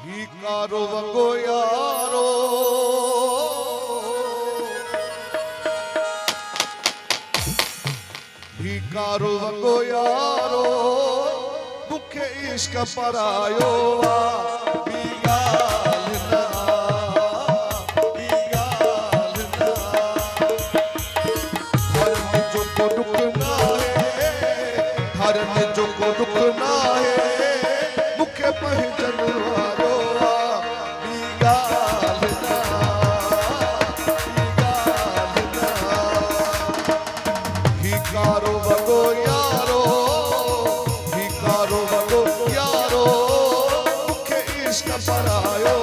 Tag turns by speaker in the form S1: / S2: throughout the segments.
S1: भिकारो वंगो यारो भिकारो वंगो यारो मुखे इश्क परायो जो को दुख ना है मुखे पहचान वालो भिकारो वगो यारो भिकारो वगो यारो मुखे इश्क परायो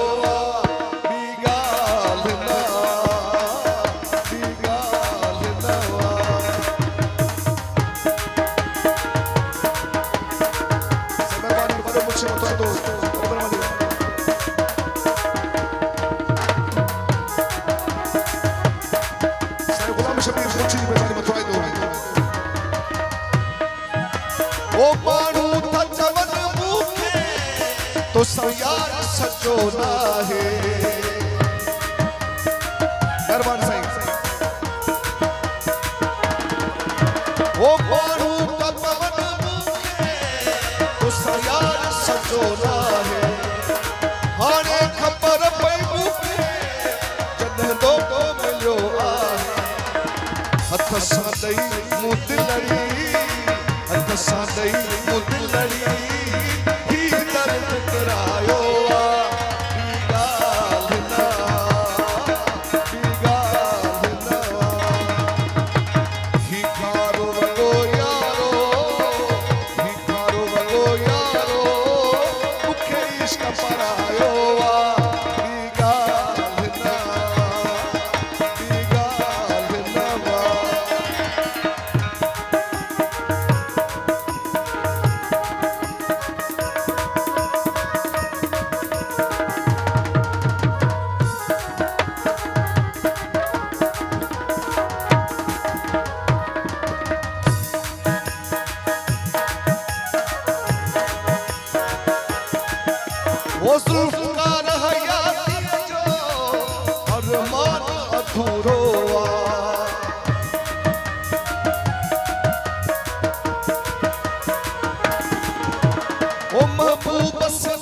S1: ओ मानू था चवन मुखे तो यार सचो ना है दरबार साईं ओ मानू था चवन मुखे तो यार सचो ना है हाणे खबर पई मुखे जॾहिं दोको मिलियो आहे हथ सां ॾेई मूं दिलड़ी हथ सां ॾेई मूं दिलड़ी ही दर्द करायो भिकारो वगो यारो भिकारो वगो यारो मुखे इश्क परायो वो जुल्फ़कार हयाती जो अरमान अधूरो ओ महबूब से